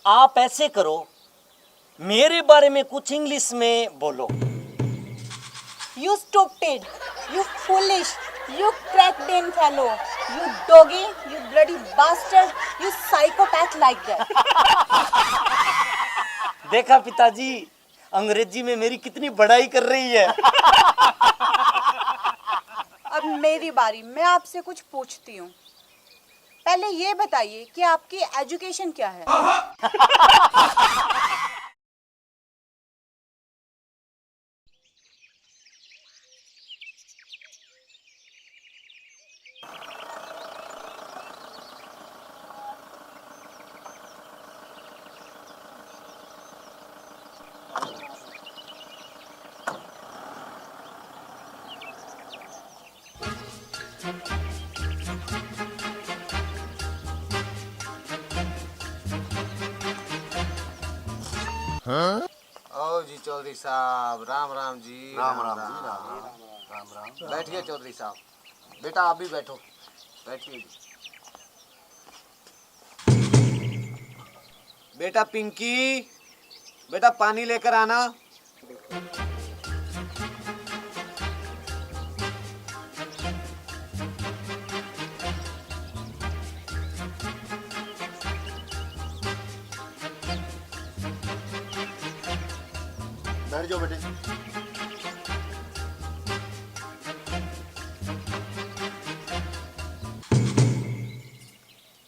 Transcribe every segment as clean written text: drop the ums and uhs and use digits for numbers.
आप ऐसे करो, मेरे बारे में कुछ इंग्लिश में बोलो। You stupid, you foolish, you cracked in fellow, you doggy, you bloody bastard, you psychopath like that. देखा पिताजी, अंग्रेजी में मेरी कितनी बड़ाई कर रही है। अब मेरी बारी, मैं आपसे कुछ पूछती हूँ। पहले ये बताइए कि आपकी एजुकेशन क्या है? ओ जी चौधरी साहब, राम राम जी। राम राम जी, राम राम। बैठिए चौधरी साहब, बेटा आप भी बैठो, बैठिए जी। बेटा पिंकी, बेटा पानी लेकर आना। बैठ जाओ बेटे।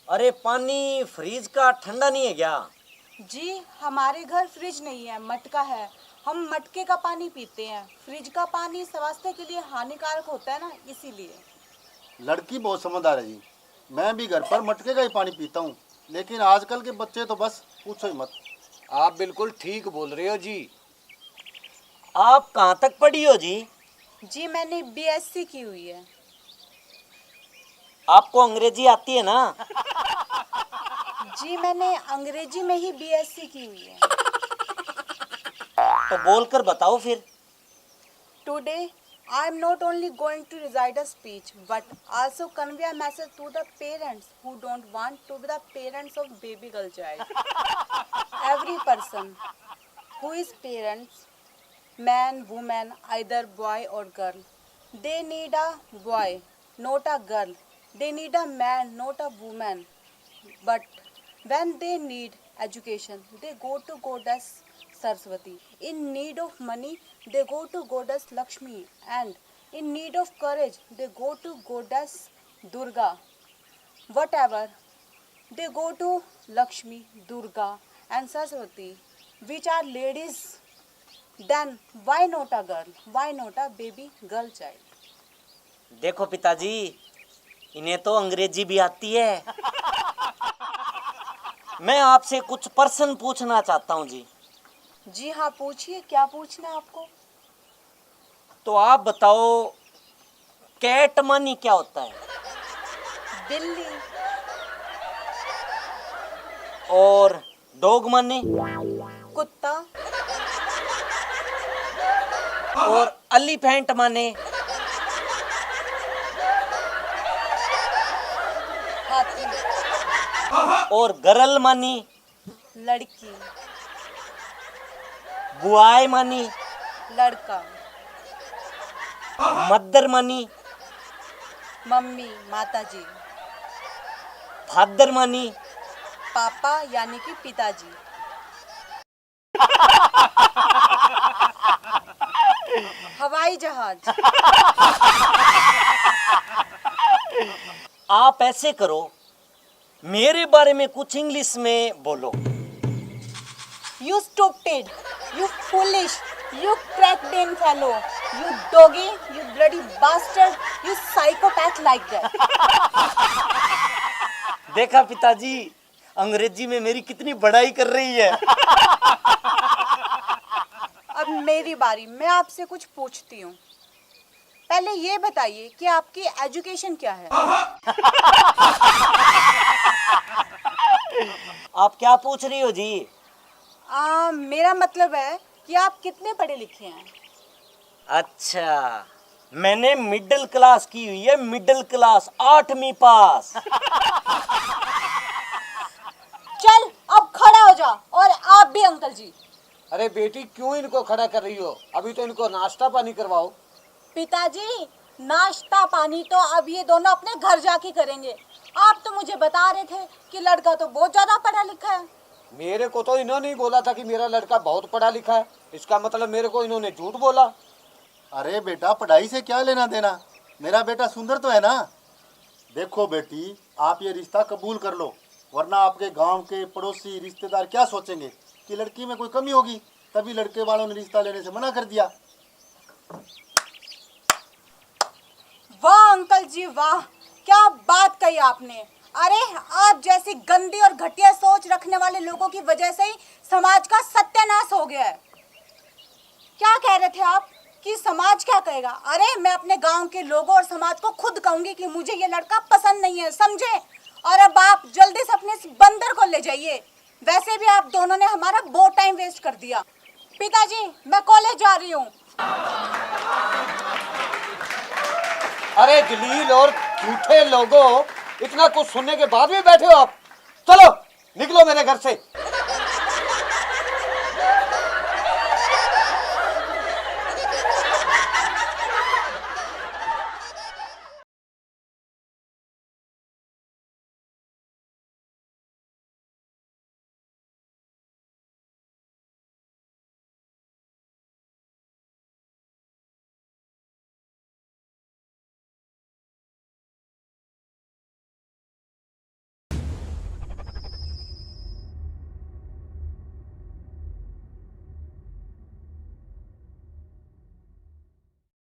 अरे पानी फ्रिज का ठंडा नहीं है क्या? जी हमारे घर फ्रिज नहीं है, मटका है। हम मटके का पानी पीते हैं। फ्रिज का पानी स्वास्थ्य के लिए हानिकारक होता है ना, इसीलिए। लड़की बहुत समझदार है जी। मैं भी घर पर मटके का ही पानी पीता हूँ, लेकिन आजकल के बच्चे तो बस पूछो ही मत। आप बिल्कुल ठीक बोल रहे हो जी। आप कहाँ तक पढ़ी हो जी? जी मैंने बीएससी की हुई है। आपको अंग्रेजी आती है ना? जी मैंने अंग्रेजी में ही बीएससी की हुई है। तो बोलकर बताओ फिर। Today I am not only going to recite a speech but also convey a message to the parents who don't want to be the parents of baby girl child. Every person who is parents, man, woman, either boy or girl, they need a boy, not a girl. They need a man, not a woman. But when they need education, they go to Goddess Saraswati. In need of money, they go to Goddess Lakshmi. And in need of courage, they go to Goddess Durga. Whatever, they go to Lakshmi, Durga and Saraswati, which are ladies. Then why not a girl? Why not a baby girl child? देखो पिताजी, इन्हें तो अंग्रेजी भी आती है। मैं आपसे कुछ प्रश्न पूछना चाहता हूँ जी। जी हाँ पूछिए, क्या पूछना है आपको? तो आप बताओ, कैट मनी क्या होता है? बिल्ली। और डॉग मनी? कुत्ता। और एलिफेंट मनी? हाथी। और गर्ल मनी? लड़की। बुआई मनी? लड़का। Mother money? मम्मी, माताजी। Father money? पापा यानी कि पिताजी। हवाई जहाज। आप ऐसे करो, मेरे बारे में कुछ इंग्लिश में बोलो। You stupid, you foolish, you cracked in fellow, you doggy, you bloody bastard, you psychopath like that. देखा पिताजी, अंग्रेजी में मेरी कितनी बड़ाई कर रही है। अब मेरी बारी, मैं आपसे कुछ पूछती हूँ। पहले ये बताइए कि आपकी एजुकेशन क्या है? आप क्या पूछ रही हो जी? मेरा मतलब है कि आप कितने पढ़े लिखे हैं? अच्छा, मैंने मिडिल क्लास की हुई है, मिडिल क्लास, 8वीं पास। चल अब खड़ा हो जा। अरे बेटी क्यों इनको खड़ा कर रही हो? अभी तो इनको नाश्ता पानी करवाओ। पिताजी, नाश्ता पानी तो अब ये दोनों अपने घर जाके करेंगे। आप तो मुझे बता रहे थे कि लड़का तो बहुत ज्यादा पढ़ा लिखा है। मेरे को तो इन्होंने ही बोला था कि मेरा लड़का बहुत पढ़ा लिखा है। इसका मतलब मेरे को इन्होंने झूठ बोला। अरे बेटा, पढ़ाई से क्या लेना देना, मेरा बेटा सुंदर तो है ना। देखो बेटी, आप ये रिश्ता कबूल कर लो, वरना आपके गांव के पड़ोसी रिश्तेदार क्या सोचेंगे कि लड़की में कोई कमी होगी, तभी लड़के वालों ने रिश्ता लेने से मना कर दिया। वाह अंकल जी वाह, क्या बात कही आपने। अरे आप जैसी गंदी और घटिया सोच रखने वाले लोगों की वजह से ही समाज का सत्यानाश हो गया है। क्या कह रहे थे आप कि समाज क्या कहेगा? अरे मैं अपने गांव के लोगों और समाज को खुद कहूंगी कि मुझे ये लड़का पसंद नहीं है, समझे? और अब आप जल्दी से अपने इस बंदर को ले जाइए। वैसे भी आप दोनों ने हमारा बहुत टाइम वेस्ट कर दिया। पिताजी, मैं कॉलेज जा रही हूँ। अरे जलील और झूठे लोगों, इतना कुछ सुनने के बाद भी बैठे हो आप? चलो निकलो मेरे घर से।